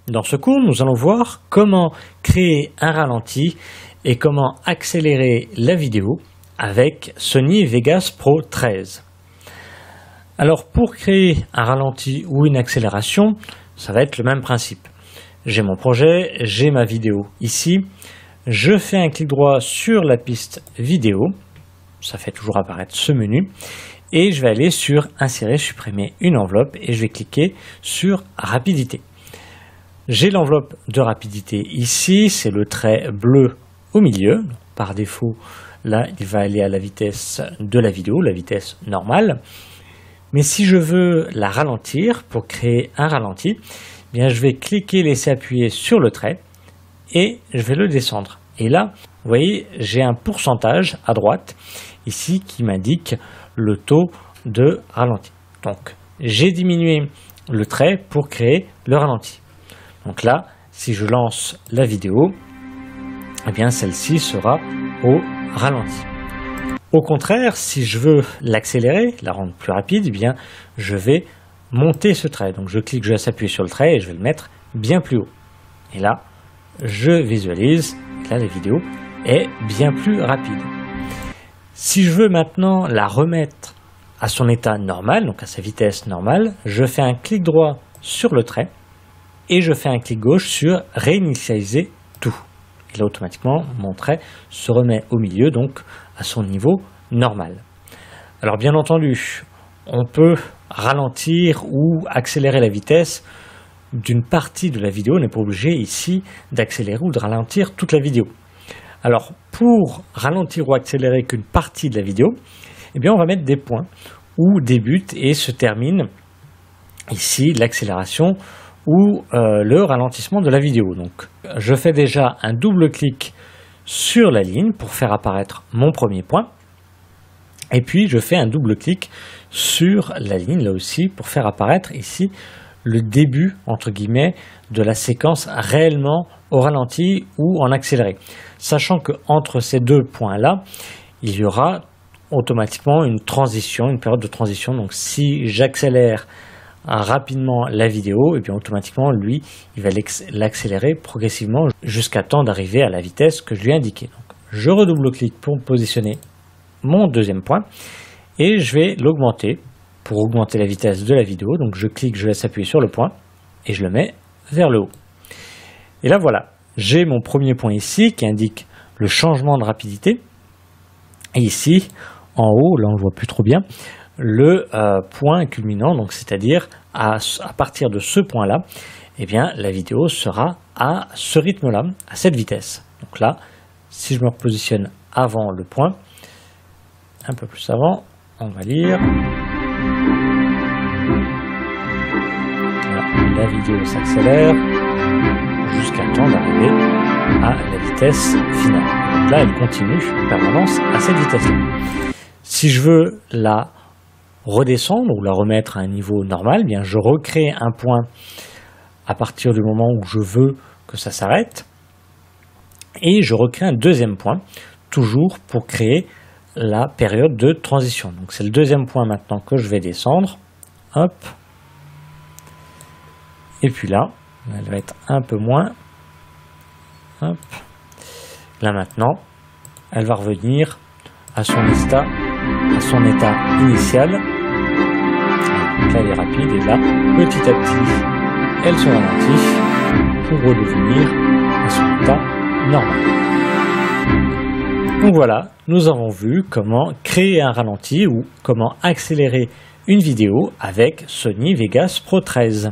Dans ce cours, nous allons voir comment créer un ralenti et comment accélérer la vidéo avec Sony Vegas Pro 13. Alors pour créer un ralenti ou une accélération, ça va être le même principe. J'ai mon projet, j'ai ma vidéo ici, je fais un clic droit sur la piste vidéo, ça fait toujours apparaître ce menu, et je vais aller sur Insérer, supprimer une enveloppe et je vais cliquer sur Rapidité. J'ai l'enveloppe de rapidité ici, c'est le trait bleu au milieu. Par défaut, là, il va aller à la vitesse de la vidéo, la vitesse normale. Mais si je veux la ralentir, pour créer un ralenti, eh bien, je vais cliquer, laisser appuyer sur le trait et je vais le descendre. Et là, vous voyez, j'ai un pourcentage à droite ici qui m'indique le taux de ralenti. Donc, j'ai diminué le trait pour créer le ralenti. Donc là, si je lance la vidéo, eh bien celle-ci sera au ralenti. Au contraire, si je veux l'accélérer, la rendre plus rapide, eh bien je vais monter ce trait. Donc je clique, je laisse appuyer sur le trait et je vais le mettre bien plus haut. Et là, je visualise, là la vidéo est bien plus rapide. Si je veux maintenant la remettre à son état normal, donc à sa vitesse normale, je fais un clic droit sur le trait et je fais un clic gauche sur réinitialiser tout. Et là, automatiquement, mon trait se remet au milieu, donc à son niveau normal. Alors, bien entendu, on peut ralentir ou accélérer la vitesse d'une partie de la vidéo. On n'est pas obligé ici d'accélérer ou de ralentir toute la vidéo. Alors, pour ralentir ou accélérer qu'une partie de la vidéo, eh bien, on va mettre des points où débute et se termine ici l'accélération ou le ralentissement de la vidéo. Donc, je fais déjà un double clic sur la ligne pour faire apparaître mon premier point. Et puis, je fais un double clic sur la ligne, là aussi, pour faire apparaître ici le début, entre guillemets, de la séquence réellement au ralenti ou en accéléré. Sachant qu'entre ces deux points-là, il y aura automatiquement une transition, une période de transition. Donc, si j'accélère rapidement la vidéo, et bien automatiquement lui il va l'accélérer progressivement jusqu'à temps d'arriver à la vitesse que je lui ai indiquée. Donc, je redouble-clique pour positionner mon deuxième point et je vais l'augmenter pour augmenter la vitesse de la vidéo. Donc je clique, je laisse appuyer sur le point et je le mets vers le haut. Et là voilà, j'ai mon premier point ici qui indique le changement de rapidité et ici en haut, là on ne voit plus trop bien, le point culminant, donc c'est-à-dire à partir de ce point-là, eh bien la vidéo sera à ce rythme-là, à cette vitesse. Donc là, si je me repositionne avant le point, un peu plus avant, on va lire. Voilà, la vidéo s'accélère jusqu'à temps d'arriver à la vitesse finale. Donc là, elle continue en permanence à cette vitesse-là. Si je veux la redescendre ou la remettre à un niveau normal, eh bien je recrée un point à partir du moment où je veux que ça s'arrête et je recrée un deuxième point, toujours pour créer la période de transition. Donc c'est le deuxième point maintenant que je vais descendre. Hop. Et puis là, elle va être un peu moins. Hop. Là maintenant, elle va revenir à son état initial. Donc là, elle est rapide et là, petit à petit, elle se ralentit pour redevenir à son état normal. Donc voilà, nous avons vu comment créer un ralenti ou comment accélérer une vidéo avec Sony Vegas Pro 13.